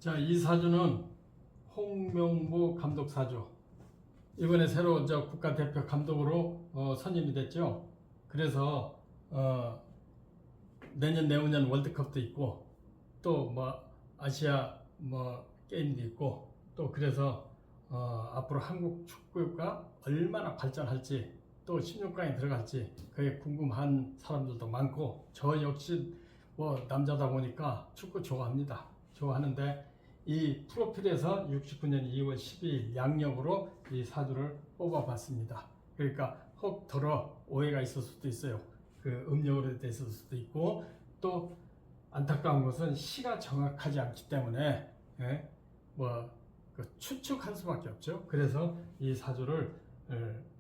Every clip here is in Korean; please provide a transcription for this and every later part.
자, 이 사주는 홍명보 감독 사주. 이번에 새로 국가대표 감독으로 선임이 됐죠. 그래서 내년 내후년 월드컵도 있고 또 뭐 아시아 뭐 게임도 있고 또 그래서 앞으로 한국 축구가 얼마나 발전할지 또 16강에 들어갈지 그게 궁금한 사람들도 많고 저 역시 뭐 남자다 보니까 축구 좋아합니다. 좋아하는데 이 프로필에서 69년 2월 12일 양력으로 이 사주를 뽑아봤습니다. 그러니까 혹 더러 오해가 있을 수도 있어요. 그 음력으로 돼 있을 수도 있고 또 안타까운 것은 시가 정확하지 않기 때문에 추측할 수밖에 없죠. 그래서 이 사주를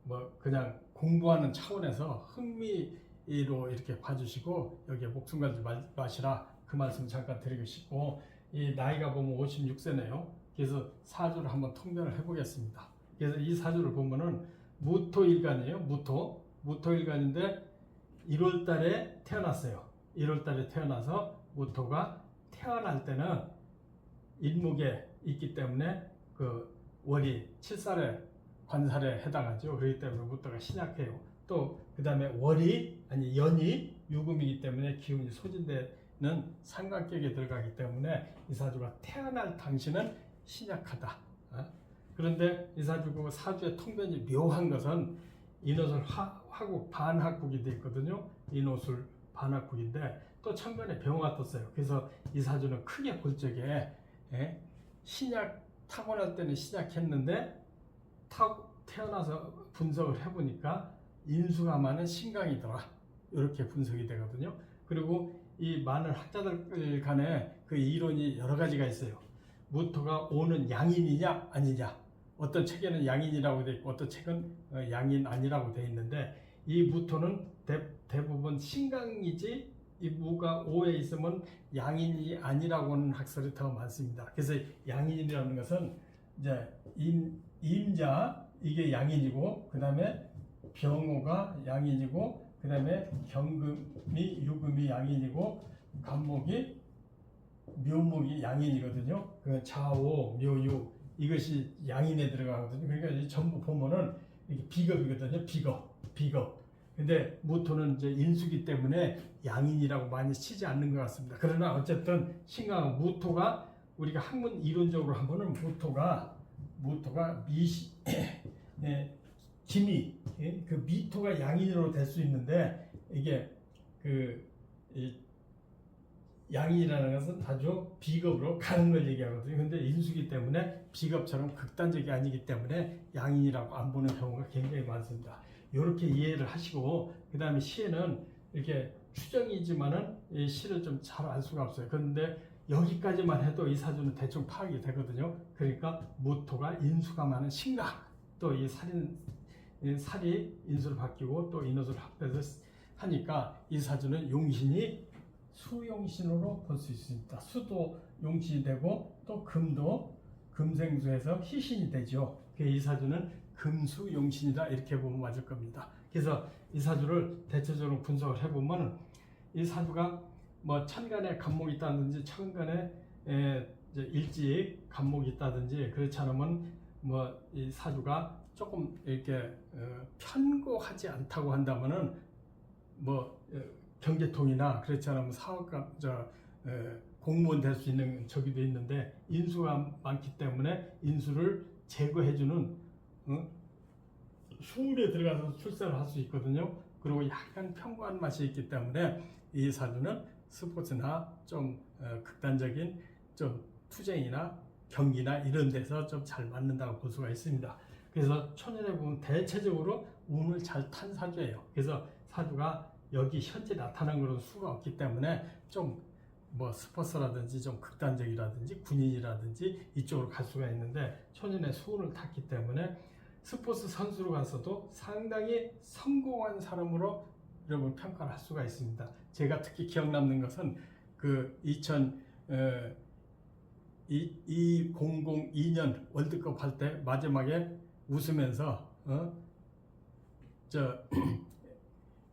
뭐 그냥 공부하는 차원에서 흥미로 이렇게 봐주시고 여기에 목숨 걸지 마시라 그 말씀 잠깐 드리고 싶고 이 나이가 보면 56세네요. 그래서 사주를 한번 통변을 해보겠습니다. 그래서 이 사주를 보면은 무토일간이에요. 무토일간인데 1월달에 태어났어요. 1월달에 태어나서 무토가 태어날 때는 일목에 있기 때문에 그 월이 7살에 관살에 해당하죠. 그렇기 때문에 무토가 신약해요. 또 그 다음에 연이 유금이기 때문에 기운이 소진되는 삼각격에 들어가기 때문에 이 사주가 태어날 당시는 신약하다. 그런데 이 사주의 통변이 묘한 것은 인호술 화국 반합국이 되어 있거든요. 인호술 반합국인데 또 천간에 병화가 떴어요. 그래서 이 사주는 크게 볼 적에 타고날 때는 신약했는데 태어나서 분석을 해보니까 인수가 많은 신강이더라. 이렇게 분석이 되거든요. 그리고 이 많은 학자들 간에 그 이론이 여러 가지가 있어요. 무토가 오는 양인이냐 아니냐. 어떤 책에는 양인이라고 되어 있고 어떤 책은 양인 아니라고 되어 있는데 이 무토는 대부분 신강이지 이 무가 오에 있으면 양인이 아니라고 하는 학설이 더 많습니다. 그래서 양인이라는 것은 이제 임자 이게 양인이고 그 다음에 병호가 양인이고 그 다음에 경금이 유금이 양인이고 간목이 묘목이 양인이거든요. 그 좌오 묘유 이것이 양인에 들어가거든요. 그러니까 이 전부 보면은 이게 비겁이거든요. 비겁. 근데 무토는 이제 인수기 때문에 양인이라고 많이 치지 않는 것 같습니다. 그러나 어쨌든 신강은 무토가 우리가 학문 이론적으로 하면은 무토가 기미 그 미토가 양인으로 될 수 있는데 이게 양인이라는 것은 아주 비겁으로 가는 걸 얘기하거든요. 근데 인수기 때문에 비겁처럼 극단적이 아니기 때문에 양인이라고 안 보는 경우가 굉장히 많습니다. 이렇게 이해를 하시고 그 다음에 시에는 이렇게 추정이지만은 이 시를 좀 잘 알 수가 없어요. 그런데 여기까지만 해도 이 사주는 대충 파악이 되거든요. 그러니까 무토가 인수가 많은 신강 또 이 살이 인수를 바뀌고 또 인호수를 합해서 하니까 이 사주는 용신이 수용신으로 볼 수 있습니다. 수도 용신이 되고 또 금도 금생수에서 희신이 되죠. 이 사주는 금수용신이다 이렇게 보면 맞을 겁니다. 그래서 이 사주를 대체적으로 분석을 해보면 이 사주가 뭐 천간에 간목이 있다든지 천간에 일찍 간목이 있다든지 그렇지 않으면 뭐 이 사주가 조금 이렇게 편고하지 않다고 한다면은 뭐 경제통이나 그렇지 않으면 사업가 공무원 될 수 있는 저기도 있는데 인수가 많기 때문에 인수를 제거해주는 수울에 들어가서 출세를 할 수 있거든요. 그리고 약간 편고한 맛이 있기 때문에 이 사주는 스포츠나 좀 극단적인 좀 투쟁이나 경기나 이런 데서 좀 잘 맞는다고 볼 수가 있습니다. 그래서 초년에 보면 대체적으로 운을 잘 탄 사주예요. 그래서 사주가 여기 현재 나타난 그런 수가 없기 때문에 좀 뭐 스포츠라든지 좀 극단적이라든지 군인이라든지 이쪽으로 갈 수가 있는데 초년에 수운을 탔기 때문에 스포츠 선수로 가서도 상당히 성공한 사람으로 여러분 평가를 할 수가 있습니다. 제가 특히 기억 남는 것은 그 2002년 월드컵 할 때 마지막에 웃으면서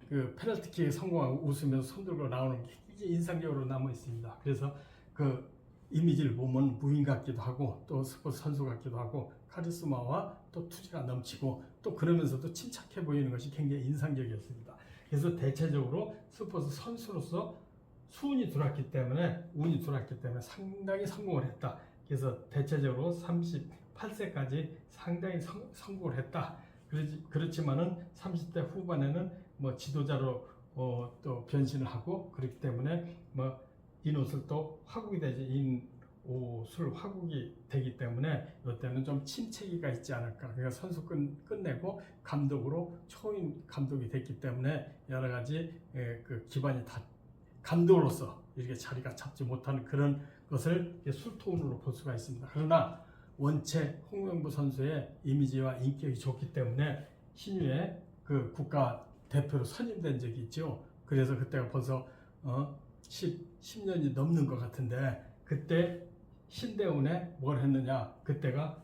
그 페널티킥에 성공하고 웃으면서 손들고 나오는 게 굉장히 인상적으로 남아 있습니다. 그래서 그 이미지를 보면 무인 같기도 하고 또 스포츠 선수 같기도 하고 카리스마와 또 투지가 넘치고 또 그러면서도 침착해 보이는 것이 굉장히 인상적이었습니다. 그래서 대체적으로 스포츠 선수로서 운이 들어왔기 때문에 상당히 성공을 했다. 그래서 대체적으로 38세까지 상당히 성공을 했다. 그렇지만은 30대 후반에는 뭐 지도자로 또 변신을 하고 그렇기 때문에 뭐 인옷을 또 화국이 되지 인옷을 화국이 되기 때문에 이때는 좀 침체기가 있지 않을까. 그러니까 선수 끝내고 감독으로 초임 감독이 됐기 때문에 여러 가지 그 기반이 다 감독으로서 이렇게 자리가 잡지 못하는 그런 것을 술토운으로 볼 수가 있습니다. 그러나 원체 홍명보 선수의 이미지와 인격이 좋기 때문에 신유의 그 국가 대표로 선임된 적이 있죠. 그래서 그때가 벌써 10년이 넘는 것 같은데 그때 신대운에 뭘 했느냐? 그때가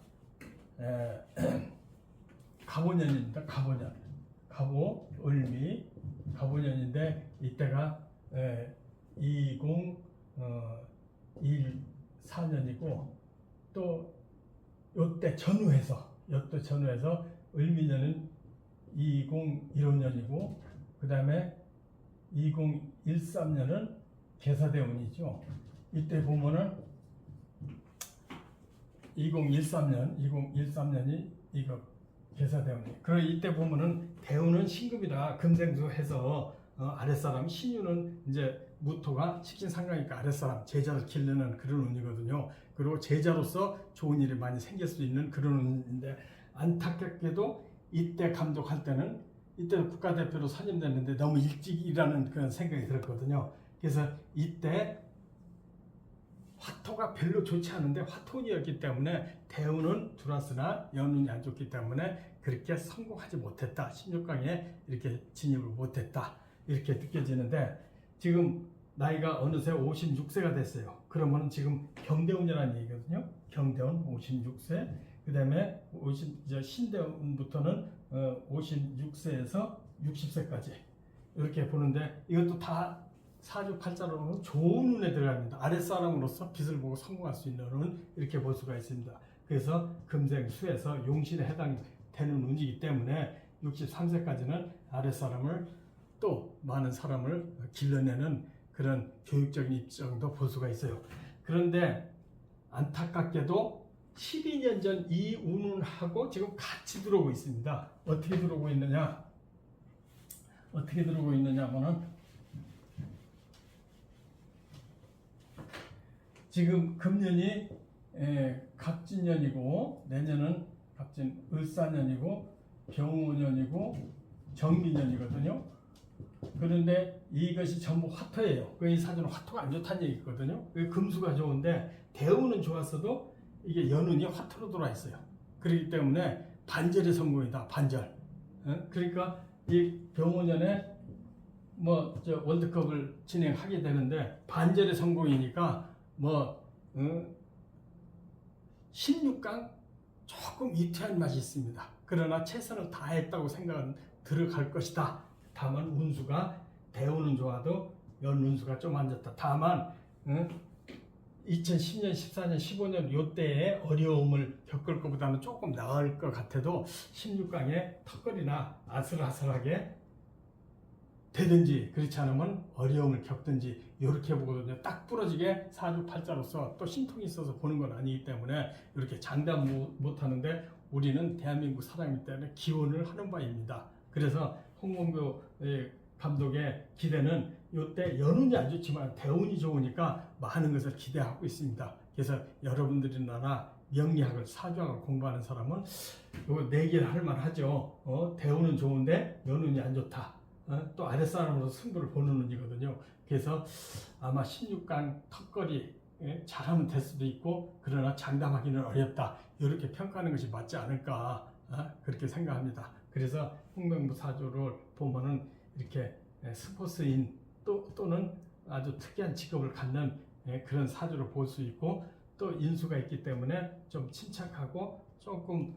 갑오년입니다. 을미 갑오년인데 이때가 2014년이고 또 요때 전후해서 을미년은 2015년이고 그 다음에 2013년은 계사대운이죠. 이때 보면은 2013년이 이거 계사대운이. 그리고 이때 보면은 대운은 신금이라 금생수 해서 아랫사람 신유는 이제 무토가 식신상강이니까 아랫사람 제자를 기르는 그런 운이거든요. 그리고 제자로서 좋은 일이 많이 생길 수 있는 그런 운인데 안타깝게도 이때 감독할 때는 이때도 국가대표로 선임됐는데 너무 일찍이라는 그런 생각이 들었거든요. 그래서 이때 화토가 별로 좋지 않은데 화토운이었기 때문에 대운은 들어왔으나 연운이 안 좋기 때문에 그렇게 성공하지 못했다. 16강에 이렇게 진입을 못했다. 이렇게 느껴지는데 지금 나이가 어느새 56세가 됐어요. 그러면 지금 경대운이라는 얘기거든요. 경대운 56세. 그 다음에 신대운부터는 56세에서 60세까지 이렇게 보는데 이것도 다 사주팔자로는 좋은 운에 들어갑니다. 아랫사람으로서 빛을 보고 성공할 수 있는 운 이렇게 볼 수가 있습니다. 그래서 금생수에서 용신에 해당되는 운이기 때문에 63세까지는 아랫사람을 또 많은 사람을 길러내는 그런 교육적인 입장도 볼 수가 있어요. 그런데 안타깝게도 12년 전 이 운하고 지금 같이 들어오고 있습니다. 어떻게 들어오고 있느냐면은 지금 금년이 갑진년이고 내년은 을사년이고 병오년이고 정미년이거든요. 그런데 이것이 전부 화토예요. 이 사주는 화토가 안 좋다는 얘기거든요. 금수가 좋은데 대운은 좋았어도 이게 연운이 화토로 들어와 있어요. 그렇기 때문에 반절의 성공이다. 반절. 그러니까 이 병오년에 월드컵을 진행하게 되는데 반절의 성공이니까 16강 조금 위태한 맛이 있습니다. 그러나 최선을 다했다고 생각은 들어갈 것이다. 다만 운수가 대운은 좋아도 연운수가 좀 안 좋다. 다만 2010년, 14년, 15년 요때의 어려움을 겪을 것보다는 조금 나을 것 같아도 16강에 턱걸이나 아슬아슬하게 되든지 그렇지 않으면 어려움을 겪든지 이렇게 보거든요. 딱 부러지게 사주팔자로서 또 신통이 있어서 보는 건 아니기 때문에 이렇게 장담 못하는데 우리는 대한민국 사람이기 때문에 기원을 하는 바입니다. 그래서 홍명보 감독의 기대는 이때 연운이 안 좋지만 대운이 좋으니까 많은 것을 기대하고 있습니다. 그래서 여러분들이나 명리학을 사주학을 공부하는 사람은 이거 내기를 할 만하죠. 대운은 좋은데 연운이 안 좋다. 또 아랫사람으로 승부를 보는 운이거든요. 그래서 아마 16강 턱걸이 잘하면 될 수도 있고 그러나 장담하기는 어렵다. 이렇게 평가하는 것이 맞지 않을까 그렇게 생각합니다. 그래서 홍명보 사주를 보면은 이렇게 스포츠인 또는 아주 특이한 직업을 갖는 그런 사주를 볼 수 있고 또 인수가 있기 때문에 좀 침착하고 조금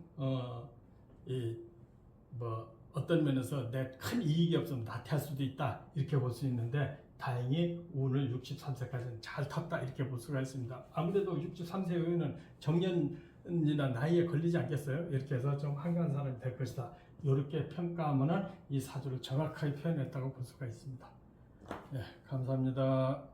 어떤 면에서 내 큰 이익이 없으면 나태할 수도 있다 이렇게 볼 수 있는데 다행히 오늘 63세까지는 잘 탔다 이렇게 볼 수가 있습니다. 아무래도 63세 이후에는 정년이나 나이에 걸리지 않겠어요? 이렇게 해서 좀 한가한 사람이 될 것이다. 이렇게 평가하면 이 사주를 정확하게 표현했다고 볼 수가 있습니다. 네, 감사합니다.